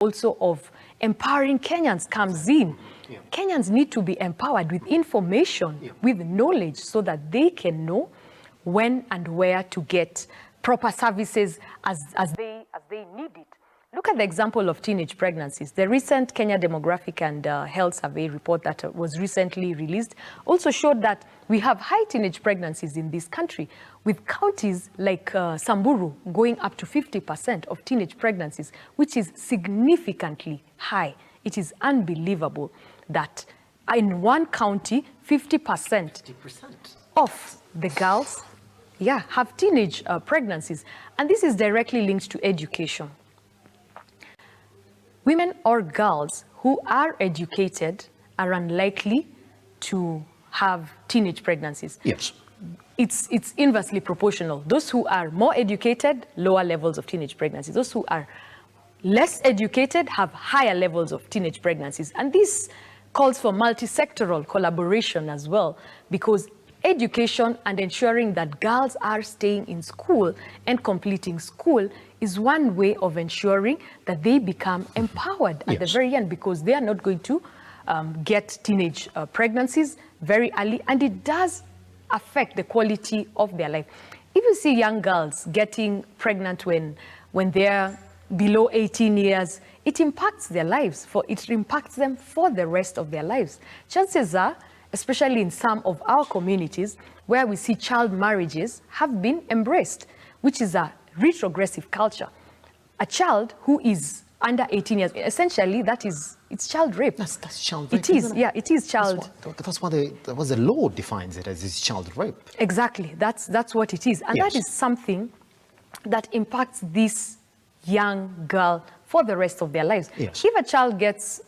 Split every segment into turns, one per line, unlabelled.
also of empowering Kenyans comes in. Yeah. Kenyans need to be empowered with information, with knowledge, so that they can know when and where to get proper services as they need it. Look at the example of teenage pregnancies. The recent Kenya Demographic and Health Survey report that was recently released also showed that we have high teenage pregnancies in this country, with counties like Samburu going up to 50% of teenage pregnancies, which is significantly high. It is unbelievable that in one county, 50% of the girls have teenage pregnancies. And this is directly linked to education. Women or girls who are educated are unlikely to have teenage pregnancies.
Yes.
It's inversely proportional. Those who are more educated, lower levels of teenage pregnancies. Those who are less educated have higher levels of teenage pregnancies. And this calls for multi-sectoral collaboration as well, because education and ensuring that girls are staying in school and completing school is one way of ensuring that they become empowered at the very end, because they are not going to get teenage pregnancies very early, and it does affect the quality of their life. If you see young girls getting pregnant when they're below 18 years, it impacts their lives. It impacts them for the rest of their lives. Chances are, especially in some of our communities where we see child marriages have been embraced, which is a retrogressive culture. A child who is under 18 years, essentially it's child rape.
That's child rape.
It is, yeah, it is child.
That's what the law defines it as, is child rape.
Exactly, that's what it is. And that is something that impacts this young girl for the rest of their lives.
Yes.
If a child gets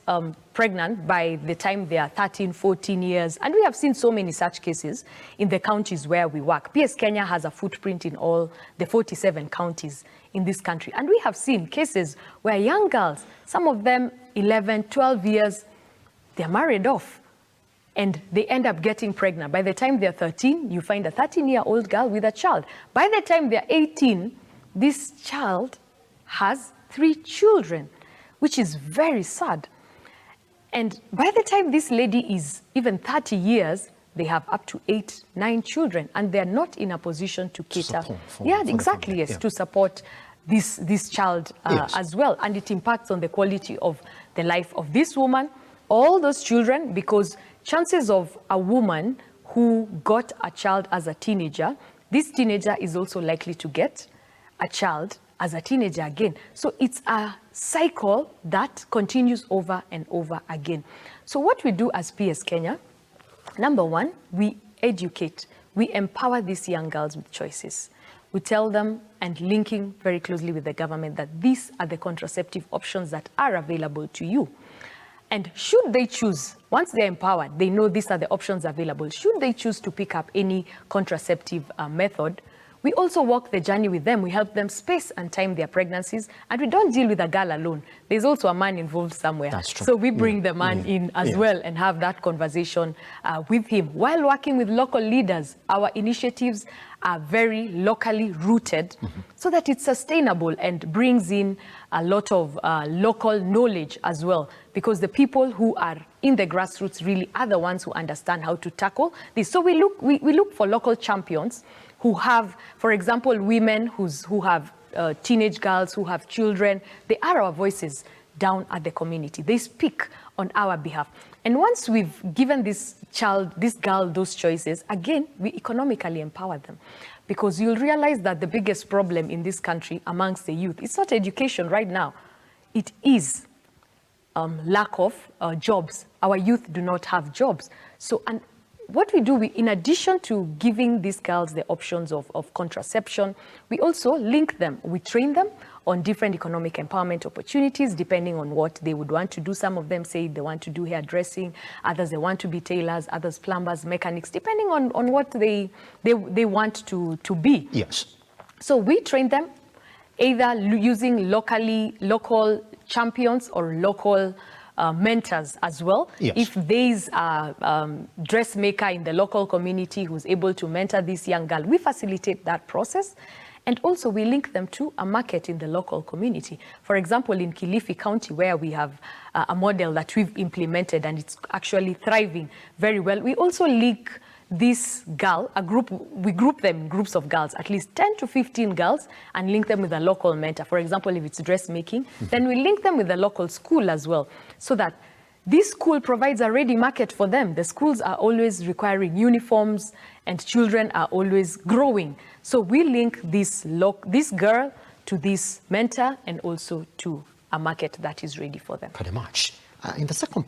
pregnant by the time they are 13, 14 years, and we have seen so many such cases in the counties where we work. PS Kenya has a footprint in all the 47 counties in this country. And we have seen cases where young girls, some of them 11, 12 years, they're married off and they end up getting pregnant. By the time they're 13, you find a 13-year-old girl with a child. By the time they're 18, this child has 3 children, which is very sad. And by the time this lady is even 30 years, they have up to 8, 9 children, and they're not in a position to cater. To support this child as well. And it impacts on the quality of the life of this woman, all those children, because chances of a woman who got a child as a teenager, this teenager is also likely to get a child as a teenager again. So it's a cycle that continues over and over again. So what we do as PS Kenya, number one, we educate, we empower these young girls with choices. We tell them, and linking very closely with the government, that these are the contraceptive options that are available to you. And should they choose, once they're empowered, they know these are the options available. Should they choose to pick up any contraceptive method, we also walk the journey with them. We help them space and time their pregnancies, and we don't deal with a girl alone. There's also a man involved somewhere.
That's true.
So we bring the man in as well and have that conversation with him. While working with local leaders, our initiatives are very locally rooted so that it's sustainable and brings in a lot of local knowledge as well, because the people who are in the grassroots really are the ones who understand how to tackle this. So we look for local champions who have, for example, women who have teenage girls, who have children. They are our voices down at the community. They speak on our behalf. And once we've given this girl, those choices, again, we economically empower them. Because you'll realize that the biggest problem in this country amongst the youth, it's not education right now. It is lack of jobs. Our youth do not have jobs. So, and what we do, in addition to giving these girls the options of contraception, we also link them. We train them on different economic empowerment opportunities, depending on what they would want to do. Some of them say they want to do hairdressing, others they want to be tailors, others plumbers, mechanics, depending on what they want to be.
Yes.
So we train them either using local champions or local mentors as well.
Yes.
If there's a dressmaker in the local community who's able to mentor this young girl, we facilitate that process. And also we link them to a market in the local community. For example, in Kilifi County, where we have a model that we've implemented and it's actually thriving very well, we also link this girl, we group them in groups of girls, at least 10 to 15 girls, and link them with a local mentor. For example, if it's dressmaking, then we link them with the local school as well, so that this school provides a ready market for them. The schools are always requiring uniforms and children are always growing. So we link this girl to this mentor and also to a market that is ready for them.
Pretty much. In the second